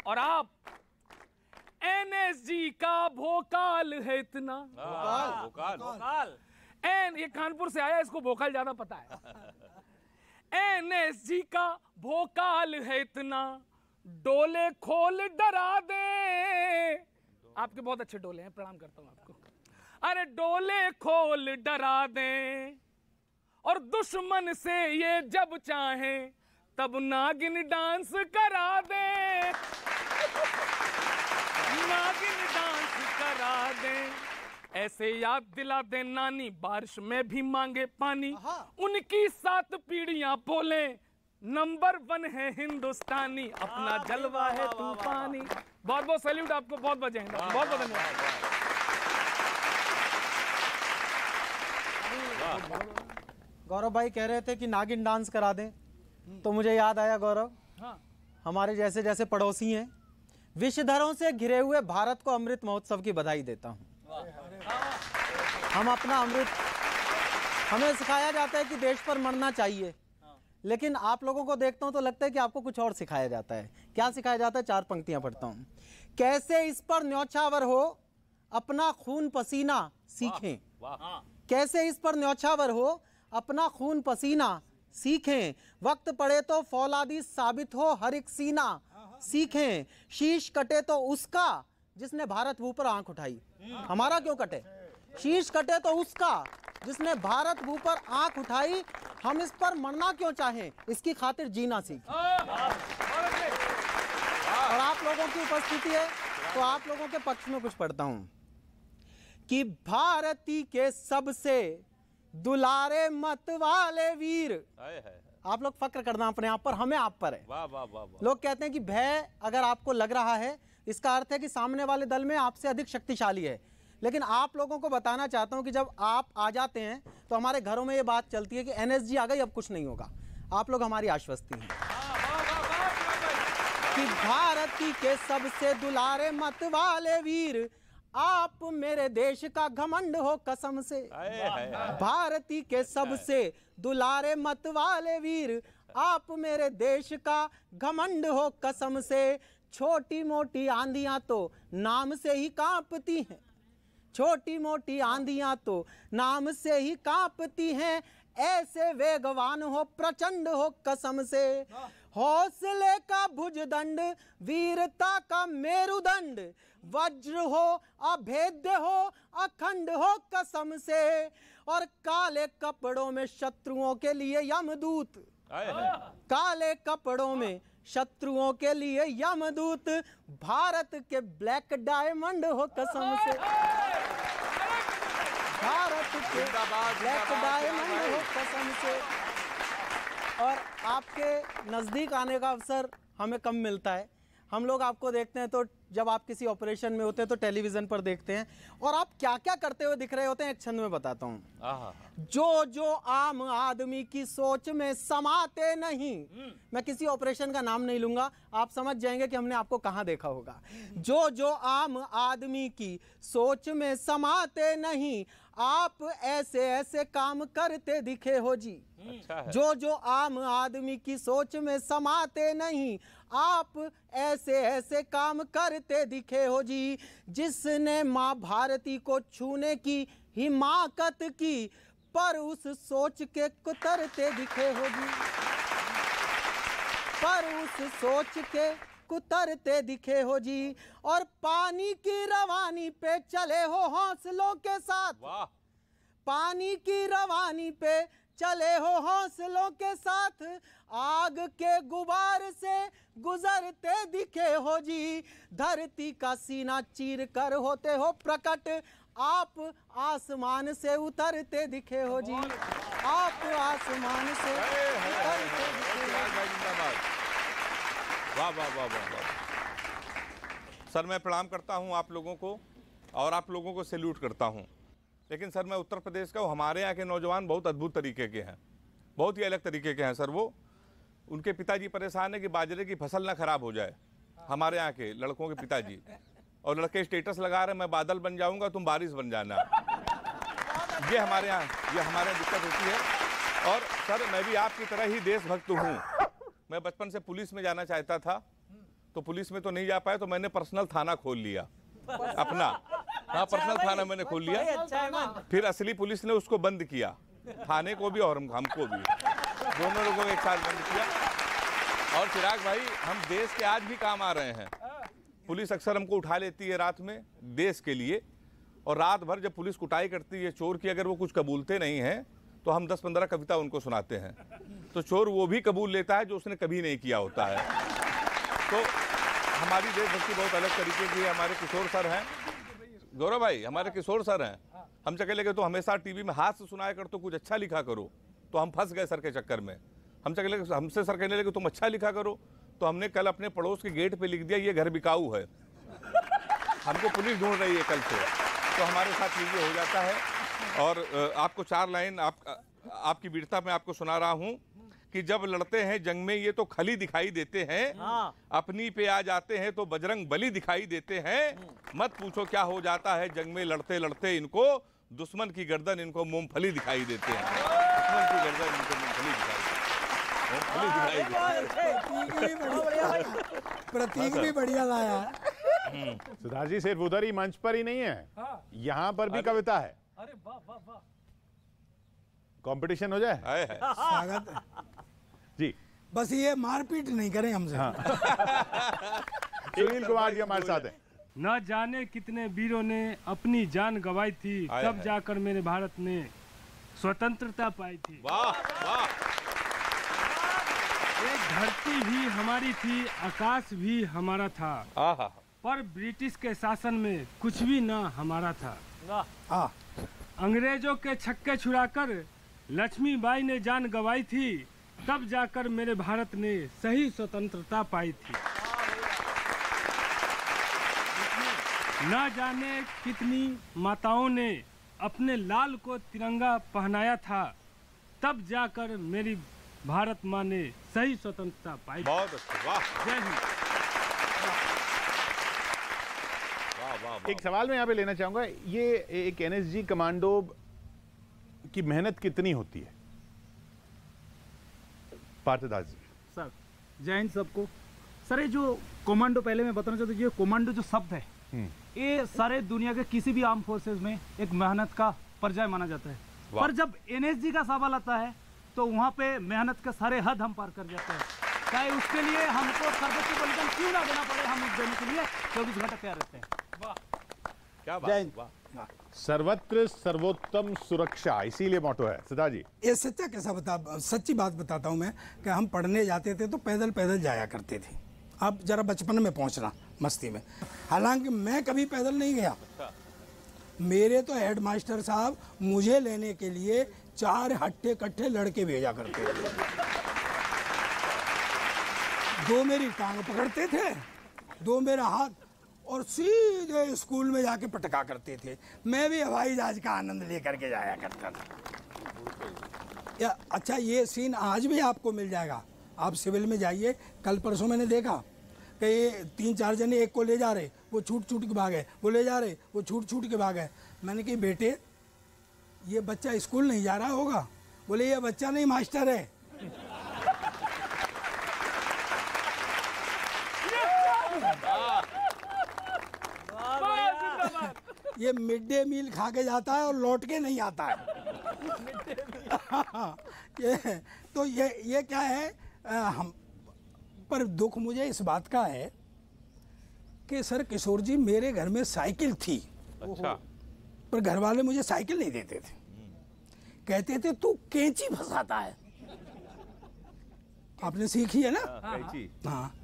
और आप एनएसजी का भोकाल है इतना। भोकाल ये कानपुर से आया, इसको भोकाल ज्यादा पता है। एनएसजी का भोकाल है इतना, डोले खोल डरा दे। आपके बहुत अच्छे डोले हैं, प्रणाम करता हूं आपको। अरे डोले खोल डरा दे, और दुश्मन से ये जब चाहे तब नागिन डांस करा दे। नागिन डांस करा दे। ऐसे याद दिला दे नानी, बारिश में भी मांगे पानी। उनकी 7 पीढ़ियां बोले नंबर 1 है हिंदुस्तानी, अपना जलवा है तूफानी। बहुत बहुत सैल्यूट आपको, बहुत बजाएंगे, बहुत बहुत धन्यवाद। गौरव भाई कह रहे थे कि नागिन डांस करा दें, तो मुझे याद आया गौरव, हमारे जैसे जैसे पड़ोसी हैं, विषधरों से घिरे हुए भारत को अमृत महोत्सव की बधाई देता हूं। हम अपना अमृत, हमें सिखाया जाता है कि देश पर मरना चाहिए, लेकिन आप लोगों को देखता हूं तो लगता है कि आपको कुछ और सिखाया जाता है। क्या सिखाया जाता है? 4 पंक्तियां पढ़ता हूं। कैसे इस पर न्यौछावर हो, अपना खून पसीना सीखें। कैसे इस पर न्यौछावर हो, अपना खून पसीना सीखें। वक्त पड़े तो फौलादी साबित हो हर एक सीना सीखें। शीश कटे तो उसका जिसने भारत भू पर आंख उठाई। हमारा क्यों कटे? शीश कटे तो उसका जिसने भारत भू पर आंख उठाई। हम इस पर मरना क्यों चाहें, इसकी खातिर जीना सीखें। और आप लोगों की उपस्थिति है तो आप लोगों के पक्ष में कुछ पढ़ता हूं कि भारती के सबसे दुलारे मत वाले वीर। आप लोग फक्र करना अपने आप पर, हमें आप पर है। वाह वाह वाह वाह। लोग कहते हैं कि भय अगर आपको लग रहा है, इसका अर्थ है कि सामने वाले दल में आपसे अधिक शक्तिशाली है। लेकिन आप लोगों को बताना चाहता हूं कि जब आप आ जाते हैं तो हमारे घरों में ये बात चलती है कि एनएसजी आ गई, अब कुछ नहीं होगा। आप लोग हमारी आश्वस्ति हैं कि भारती के सबसे दुलारे मत वाले वीर, आप मेरे देश का घमंड हो कसम से। भारती के सबसे दुलारे मत वाले वीर, आप मेरे देश का घमंड हो कसम से। छोटी मोटी आंधियां तो नाम से ही कांपती हैं, छोटी मोटी आंधियां तो नाम से ही कांपती हैं। ऐसे वेगवान हो प्रचंड हो कसम से। हौसले का भुजदंड, वीरता का मेरुदंड, वज्र हो अभेद्य हो अखंड हो कसम से। और काले कपड़ों में शत्रुओं के लिए यमदूत, काले कपड़ों में शत्रुओं के लिए यमदूत, भारत के ब्लैक डायमंड हो कसम से। भारत के ब्लैक डायमंड हो कसम से। और आपके नज़दीक आने का अवसर हमें कम मिलता है। हम लोग आपको देखते हैं तो जब आप किसी ऑपरेशन में होते हैं तो टेलीविज़न पर देखते हैं, और आप क्या क्या करते हुए दिख रहे होते हैं एक छंद में बताता हूँ। जो आम आदमी की सोच में समाते नहीं, मैं किसी ऑपरेशन का नाम नहीं लूंगा, आप समझ जाएंगे कि हमने आपको कहाँ देखा होगा। जो आम आदमी की सोच में समाते नहीं, आप ऐसे ऐसे काम करते दिखे हो जी। जो आम आदमी की सोच में समाते नहीं, आप ऐसे ऐसे काम करते दिखे हो जी। जिसने माँ भारती को छूने की हिमाकत की, पर उस सोच के कुतरते दिखे हो जी। पर उस सोच के कुतरते दिखे हो जी। और पानी की रवानी पे चले हो हौसलों के साथ, पानी की रवानी पे चले हो हौसलों के साथ। आग के गुबार से गुजरते दिखे हो जी। धरती का सीना चीर कर होते हो प्रकट, आप आसमान से उतरते दिखे हो जी। आप आसमान से उतरते दिखे हो जी। वाह वाह वाह वाह वाह। सर मैं प्रणाम करता हूं आप लोगों को और आप लोगों को सैल्यूट करता हूं, लेकिन सर मैं उत्तर प्रदेश का हूँ। हमारे यहाँ के नौजवान बहुत अद्भुत तरीके के हैं, बहुत ही अलग तरीके के हैं सर। वो उनके पिताजी परेशान है कि बाजरे की फसल ना खराब हो जाए, हमारे यहाँ के लड़कों के पिताजी, और लड़के स्टेटस लगा रहे मैं बादल बन जाऊंगा तुम बारिश बन जाना। ये हमारे यहाँ दिक्कत होती है। और सर मैं भी आपकी तरह ही देशभक्त हूँ। मैं बचपन से पुलिस में जाना चाहता था, तो पुलिस में तो नहीं जा पाए, तो मैंने पर्सनल थाना खोल लिया अपना। हाँ, पर्सनल थाना मैंने खोल लिया। फिर असली पुलिस ने उसको बंद किया, थाने को भी और हमको भी, दोनों लोगों को एक साथ बंद किया। और चिराग भाई, हम देश के आज भी काम आ रहे हैं। पुलिस अक्सर हमको उठा लेती है रात में देश के लिए, और रात भर जब पुलिस कुटाई करती है चोर की, अगर वो कुछ कबूलते नहीं हैं तो हम 10-15 कविता उनको सुनाते हैं, तो चोर वो भी कबूल लेता है जो उसने कभी नहीं किया होता है। तो हमारी देशभक्ति बहुत अलग तरीके की है। हमारे किशोर सर हैं, गौरव भाई, हमारे किशोर सर हैं, हम चके लगे तो हमेशा टीवी में हास्य सुनाया कर, तो कुछ अच्छा लिखा करो, तो हम फंस गए सर के चक्कर में। हम चके लगे, हमसे सर कहने लगे तुम अच्छा लिखा करो, तो हमने कल अपने पड़ोस के गेट पे लिख दिया ये घर बिकाऊ है, हमको पुलिस ढूंढ रही है कल से। तो हमारे साथ ये हो जाता है। और आपको 4 लाइन आपकी वीरता में आपको सुना रहा हूँ कि जब लड़ते हैं जंग में ये तो खली दिखाई देते हैं, अपनी पे आ जाते हैं तो बजरंग बली दिखाई देते हैं। मत पूछो क्या हो जाता है जंग में लड़ते लड़ते इनको, दुश्मन की गर्दन इनको मूंगफली दिखाई देते हैं। दुश्मन की गर्दन इनको मूंगफली दिखाई, प्रतीक भी बढ़िया लाया। सुधार जी सिर्फ उधर ही मंच पर ही नहीं है, यहाँ पर भी कविता है। अरे वाह वाह वाह, कंपटीशन हो जाए। स्वागत है जी, बस ये मारपीट नहीं करें हमसे। सुनील कुमार जी हमारे साथ हैं। न जाने कितने वीरों ने अपनी जान गंवाई थी, तब जाकर मेरे भारत ने स्वतंत्रता पाई थी। वाह वाह। एक धरती भी हमारी थी, आकाश भी हमारा था, पर ब्रिटिश के शासन में कुछ भी ना हमारा था। अंग्रेजों के छक्के छुड़ाकर लक्ष्मीबाई ने जान गंवाई थी, तब जाकर मेरे भारत ने सही स्वतंत्रता पाई थी। न जाने कितनी माताओं ने अपने लाल को तिरंगा पहनाया था, तब जाकर मेरी भारत माँ ने सही स्वतंत्रता पाई। बहुत अच्छा, वाह। जय हिंद। एक सवाल मैं यहाँ पे लेना चाहूंगा, ये एक एनएसजी कमांडो की मेहनत कितनी होती है? पार्थदास जी। सर जय हिंद सबको। सर ये जो कमांडो, पहले मैं बताना चाहता हूँ, ये कमांडो जो शब्द है ये सारे दुनिया के किसी भी आर्म फोर्सेज में एक मेहनत का पर्याय माना जाता है, पर जब एनएसजी का सवाल आता है तो वहाँ पे मेहनत के सारे हद हम पार कर जाते हैं। चाहे उसके लिए हमको सर्वोच्च बलिदान क्यों ना देना पड़े, हम उस देने के लिए 24 घंटे तैयार रहते हैं। वाह, क्या बात, वाह। सर्वत्र सर्वोत्तम सुरक्षा, इसीलिए मोटो है। सदा जी, ये सच्चा कैसा सच्ची बात बताता हूँ मैं, कि हम पढ़ने जाते थे तो पैदल पैदल जाया करते थे। अब जरा बचपन में पहुँचना मस्ती में, हालांकि मैं कभी पैदल नहीं गया। मेरे तो हेडमास्टर साहब मुझे लेने के लिए 4 हट्टे कट्ठे लड़के भेजा करते थे। 2 मेरी टांग पकड़ते थे, 2 मेरा हाथ, और सीधे स्कूल में जाके पटका करते थे। मैं भी हवाई जहाज का आनंद लेकर के जाया करता था। या अच्छा, ये सीन आज भी आपको मिल जाएगा। आप सिविल में जाइए, कल परसों मैंने देखा कि ये 3-4 जने एक को ले जा रहे, वो छूट के भागे, वो ले जा रहे, वो छूट के भागे। मैंने कहा बेटे ये बच्चा स्कूल नहीं जा रहा होगा? बोले ये बच्चा नहीं मास्टर है। ये मिड डे मील खा के जाता है और लौट के नहीं आता है। ये क्या है, हम पर दुख मुझे इस बात का है कि सर किशोर जी, मेरे घर में साइकिल थी। अच्छा। पर घर वाले मुझे साइकिल नहीं देते थे, कहते थे तू कैंची फंसाता है। आपने सीखी है ना? कैंची। हाँ,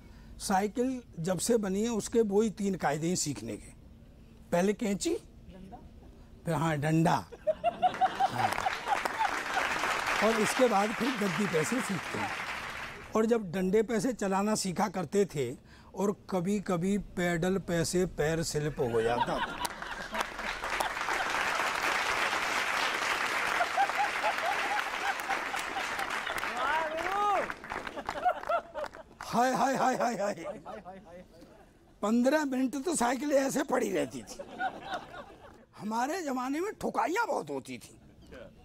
साइकिल जब से बनी है उसके वही 3 कायदे हैं सीखने के। पहले कैंची, फिर हाँ डंडा, हाँ। और इसके बाद फिर गद्दी पैसे सीखते हैं। और जब डंडे पैसे चलाना सीखा करते थे और कभी कभी पैडल पैसे पैर स्लिप हो जाता था। हाय हाय हाय हाय हाय 15 मिनट तो साइकिल ऐसे पड़ी रहती थी। हमारे ज़माने में ठुकाइयाँ बहुत होती थी,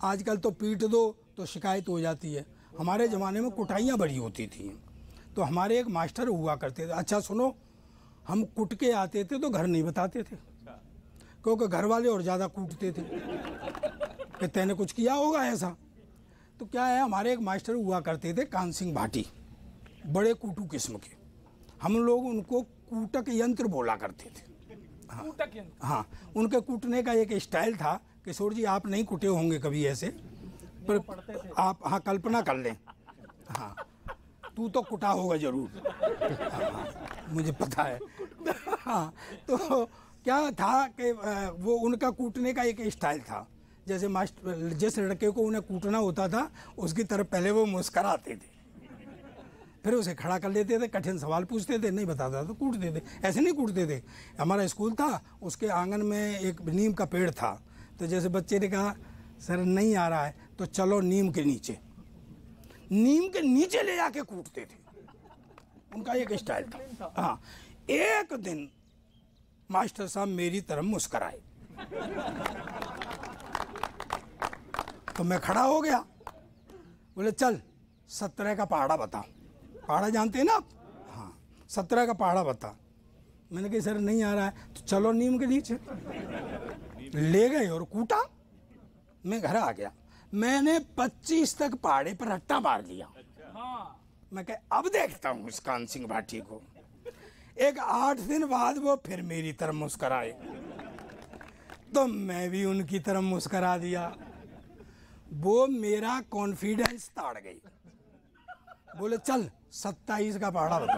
आजकल तो पीट दो तो शिकायत हो जाती है। हमारे ज़माने में कुटाइयाँ बड़ी होती थी। तो हमारे एक मास्टर हुआ करते थे। अच्छा सुनो, हम कुट के आते थे तो घर नहीं बताते थे, क्योंकि घर वाले और ज़्यादा कूटते थे कि तैने कुछ किया होगा ऐसा। तो क्या है, हमारे एक मास्टर हुआ करते थे कान सिंह भाटी, बड़े कूटू किस्म के। हम लोग उनको कूटक यंत्र बोला करते थे। हाँ, उनके कूटने का एक स्टाइल था। किशोर जी आप नहीं कूटे होंगे कभी ऐसे, पर आप हाँ कल्पना कर लें। हाँ, तू तो कुटा होगा जरूर। हाँ, मुझे पता है। हाँ, तो क्या था कि वो उनका कूटने का एक स्टाइल था। जैसे मास्टर जिस लड़के को उन्हें कूटना होता था उसकी तरफ पहले वो मुस्कराते थे, फिर उसे खड़ा कर लेते थे, कठिन सवाल पूछते थे, नहीं बताता तो कूटते थे। ऐसे नहीं कूटते थे। हमारा स्कूल था, उसके आंगन में एक नीम का पेड़ था। तो जैसे बच्चे ने कहा सर नहीं आ रहा है तो चलो नीम के नीचे, नीम के नीचे ले जाके कूटते थे। उनका एक स्टाइल था। हाँ, एक दिन मास्टर साहब मेरी तरफ मुस्कराए तो मैं खड़ा हो गया। बोले चल 17 का पहाड़ा बता। पहाड़ा जानते हैं ना आप? हाँ, 17 का पहाड़ा बता। मैंने कहा सर नहीं आ रहा है तो चलो नीम के नीचे। ले गए और कूटा। मैं घर आ गया, मैंने 25 तक पहाड़े पर रट्टा मार लिया। मैं कहा अब देखता हूँ इस कान सिंह भाटी को। एक 8 दिन बाद वो फिर मेरी तरफ मुस्कराए तो मैं भी उनकी तरफ मुस्करा दिया। वो मेरा कॉन्फिडेंस ताड़ गई। बोले चल 27 का पहाड़ा बता।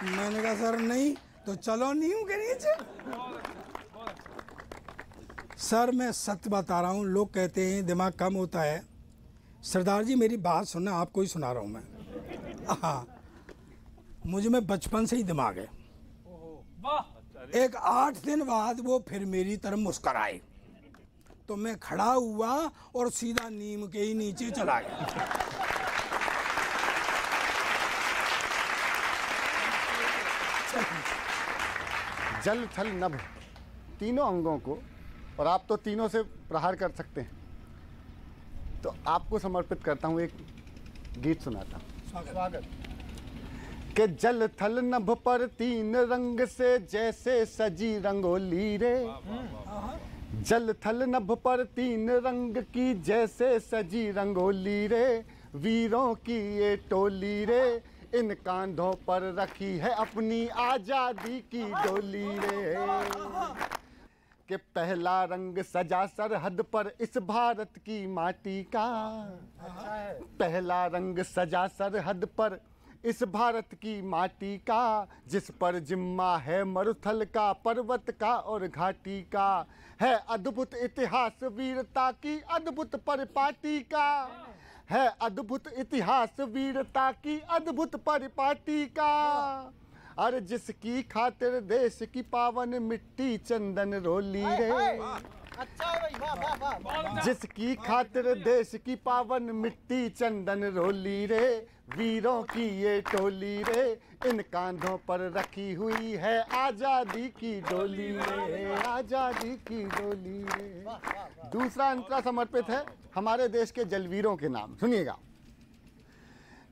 मैंने कहा सर नहीं तो चलो नीम के नीचे। सर मैं सत्य बता रहा हूँ, लोग कहते हैं दिमाग कम होता है। सरदार जी मेरी बात सुनना, आपको ही सुना रहा हूँ मैं। हाँ, मुझ में बचपन से ही दिमाग है। एक 8 दिन बाद वो फिर मेरी तरफ मुस्कराए तो मैं खड़ा हुआ और सीधा नीम के ही नीचे चला गया। जल थल नभ तीनों अंगों को, और आप तो तीनों से प्रहार कर सकते हैं, तो आपको समर्पित करता हूं, एक गीत सुनाता हूं। स्वागत। के जल थल नभ पर 3 रंग से जैसे सजी रंगोली रे। जल थल नभ पर 3 रंग की जैसे सजी रंगोली रे। वीरों की ये टोली रे, इन कांधों पर रखी है अपनी आजादी की डोली रे। कि पहला रंग सजा सरहद पर इस भारत की माटी का। पहला रंग सजा सरहद पर इस भारत की माटी का, जिस पर जिम्मा है मरुथल का, पर्वत का और घाटी का। है अद्भुत इतिहास वीरता की अद्भुत परिपाटी का। है अद्भुत इतिहास वीरता की अद्भुत परिपाटी का। अरे जिसकी खातिर देश की पावन मिट्टी चंदन रोली रे। जिसकी खातिर देश की पावन मिट्टी चंदन रोली रे। वीरों की ये टोली रे, इन कांधों पर रखी हुई है आजादी की डोली रे। आजादी की डोली रे। दूसरा अंतरा समर्पित है हमारे देश के जलवीरों के नाम, सुनिएगा।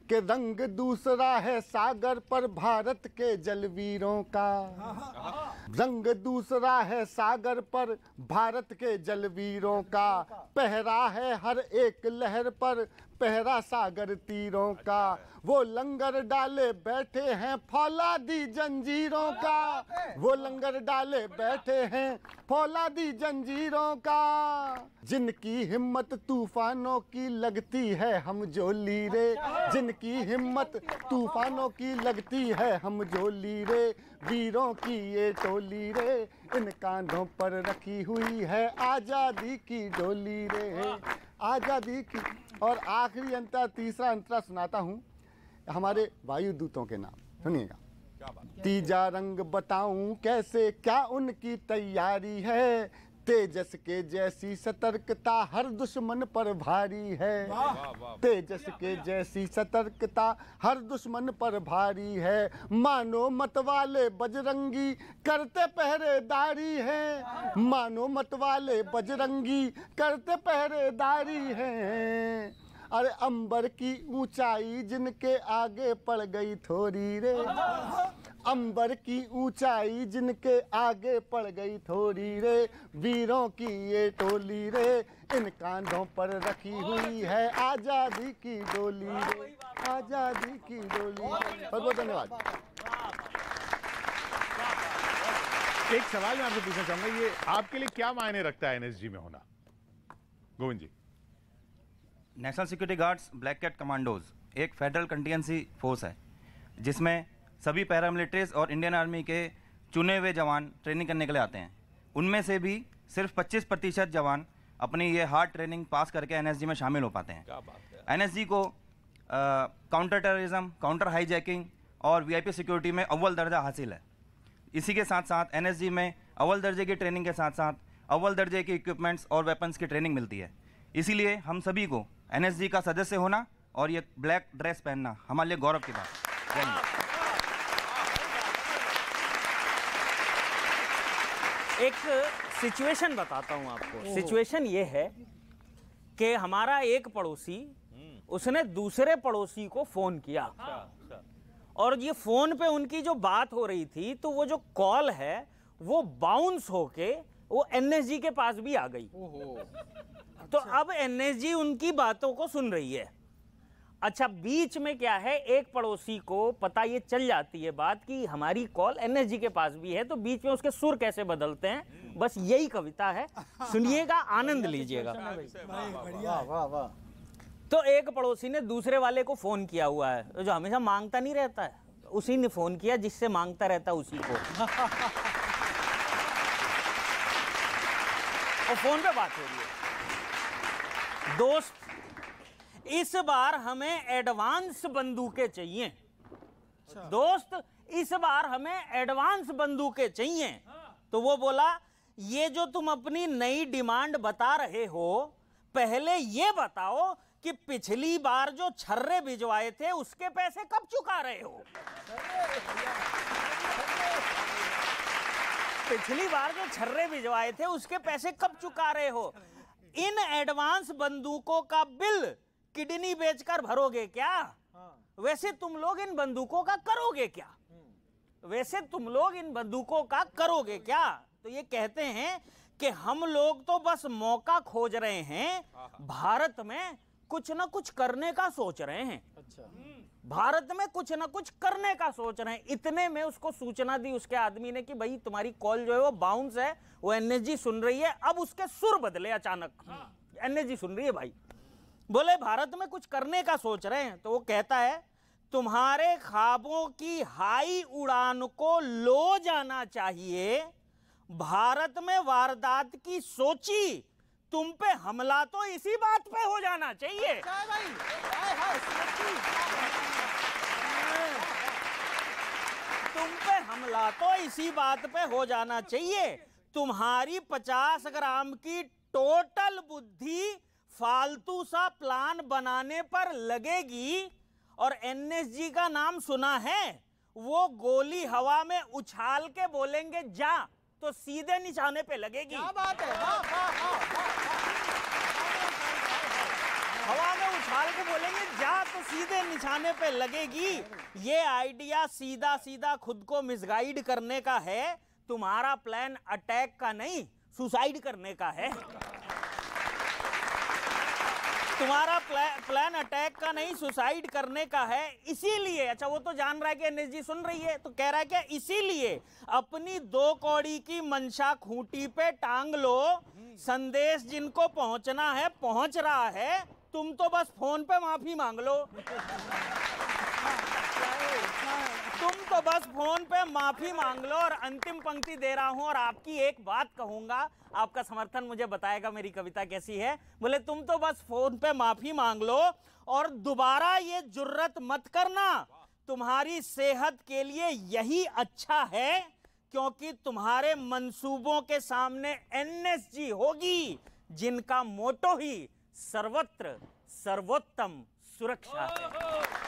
कि रंग दूसरा है सागर पर भारत के जलवीरों का। रंग दूसरा है सागर पर भारत के जलवीरों का। पहरा है हर एक लहर पर पहरा सागर तीरों का। वो लंगर डाले बैठे हैं फौलादी जंजीरों का। वो लंगर डाले बैठे हैं फौलादी जंजीरों का। जिनकी हिम्मत तूफानों की लगती है हम जोली रे। जिनकी हिम्मत तूफानों की लगती है हम जोली रे। वीरों की ये टोली रे, इन कांधों पर रखी हुई है आजादी की डोली रे। आजादी की। और आखिरी अंतरा, तीसरा अंतरा सुनाता हूँ हमारे वायुदूतों के नाम, सुनिएगा। तीजा रंग बताऊं कैसे क्या उनकी तैयारी है। तेजस के जैसी सतर्कता हर दुश्मन पर भारी है। तेजस के जैसी सतर्कता हर दुश्मन पर भारी है। मानो मत वाले बजरंगी करते पहरेदारी है। मानो मत वाले बजरंगी करते पहरेदारी है। अरे अंबर की ऊंचाई जिनके आगे पड़ गई थोड़ी रे। अंबर की ऊंचाई जिनके आगे पड़ गई थोड़ी रे। वीरों की ये टोली रे, इन कांधों पर रखी हुई है आजादी की डोली रे। आजादी की डोली। बहुत बहुत धन्यवाद। एक सवाल मैं आपसे पूछना चाहूंगा, ये आपके लिए क्या मायने रखता है एनएसजी में होना? Govind ji. National security guards black cat commandos एक फेडरल कंटीजेंसी फोर्स है जिसमें सभी पैरामिलिट्रीज और इंडियन आर्मी के चुने हुए जवान ट्रेनिंग करने के लिए आते हैं। उनमें से भी सिर्फ 25% जवान अपनी ये हार्ड ट्रेनिंग पास करके एनएसजी में शामिल हो पाते हैं। एनएसजी को काउंटर टेररिज्म, काउंटर हाईजैकिंग और वीआईपी सिक्योरिटी में अव्वल दर्जा हासिल है। इसी के साथ साथ एनएसजी में अव्वल दर्जे की ट्रेनिंग के साथ साथ अव्वल दर्जे की इक्विपमेंट्स और वेपन्स की ट्रेनिंग मिलती है। इसीलिए हम सभी को एनएसजी का सदस्य होना और ये ब्लैक ड्रेस पहनना हमारे लिए गौरव की बात है। एक सिचुएशन बताता हूं आपको। सिचुएशन ये है कि हमारा एक पड़ोसी, उसने दूसरे पड़ोसी को फोन किया और ये फोन पे उनकी जो बात हो रही थी तो वो जो कॉल है वो बाउंस होके वो एनएसजी के पास भी आ गई। तो अब एनएसजी उनकी बातों को सुन रही है। अच्छा, बीच में क्या है, एक पड़ोसी को पता ये चल जाती है बात कि हमारी कॉल एनएसजी के पास भी है, तो बीच में उसके सुर कैसे बदलते हैं, बस यही कविता है। सुनिएगा, आनंद लीजिएगा। तो एक पड़ोसी ने दूसरे वाले को फोन किया हुआ है, जो हमेशा मांगता नहीं रहता है, उसी ने फोन किया जिससे मांगता रहता उसी को। और फोन पे बात हो रही है। दोस्त, इस बार हमें एडवांस बंदूकें चाहिए। दोस्त, इस बार हमें एडवांस बंदूकें चाहिए। तो वो बोला, ये जो तुम अपनी नई डिमांड बता रहे हो, पहले ये बताओ कि पिछली बार जो छर्रे भिजवाए थे उसके पैसे कब चुका रहे हो? पिछली बार जो छर्रे भिजवाए थे उसके पैसे कब चुका रहे हो? इन एडवांस बंदूकों का बिल किडनी बेचकर भरोगे क्या? वैसे तुम लोग इन बंदूकों का करोगे क्या? वैसे तुम लोग इन बंदूकों का करोगे क्या? तो ये कहते हैं कि हम लोग तो बस मौका खोज रहे हैं, भारत में कुछ ना कुछ करने का सोच रहे हैं। भारत में कुछ ना कुछ करने का सोच रहे हैं। इतने में उसको सूचना दी उसके आदमी ने कि भाई तुम्हारी कॉल जो है वो बाउंस है, वो एनएसजी सुन रही है। अब उसके सुर बदले अचानक, एनएसजी सुन रही है भाई, बोले भारत में कुछ करने का सोच रहे हैं। तो वो कहता है, तुम्हारे ख्वाबों की हाई उड़ान को लो जाना चाहिए, भारत में वारदात की सोची, तुम पे हमला तो इसी बात पे हो जाना चाहिए। तुम पे हमला तो इसी बात पे हो जाना चाहिए। तुम्हारी 50 ग्राम की टोटल बुद्धि फालतू सा प्लान बनाने पर लगेगी। और एनएसजी का नाम सुना है, वो गोली हवा में उछाल के बोलेंगे जा, तो सीधे निशाने पे लगेगी। क्या बात है? हवा में उछाल के बोलेंगे जा, तो सीधे निशाने पे लगेगी। ये आइडिया सीधा सीधा खुद को मिसगाइड करने का है। तुम्हारा प्लान अटैक का नहीं, सुसाइड करने का है। तुम्हारा प्लान अटैक का नहीं, सुसाइड करने का है। इसीलिए, अच्छा वो तो जान रहा है कि एनएसजी सुन रही है, तो कह रहा है क्या, इसीलिए अपनी 2 कौड़ी की मंशा खूंटी पे टांग लो। संदेश जिनको पहुंचना है पहुंच रहा है, तुम तो बस फोन पे माफी मांग लो। तुम तो बस फोन पे माफी मांग लो। और अंतिम पंक्ति दे रहा हूं और आपकी एक बात कहूंगा, आपका समर्थन मुझे बताएगा मेरी कविता कैसी है। बोले, तुम तो बस फोन पे माफी मांग लो और दोबारा ये जुर्रत मत करना, तुम्हारी सेहत के लिए यही अच्छा है। क्योंकि तुम्हारे मंसूबों के सामने एनएसजी होगी, जिनका मोटो ही सर्वत्र सर्वोत्तम सुरक्षा है।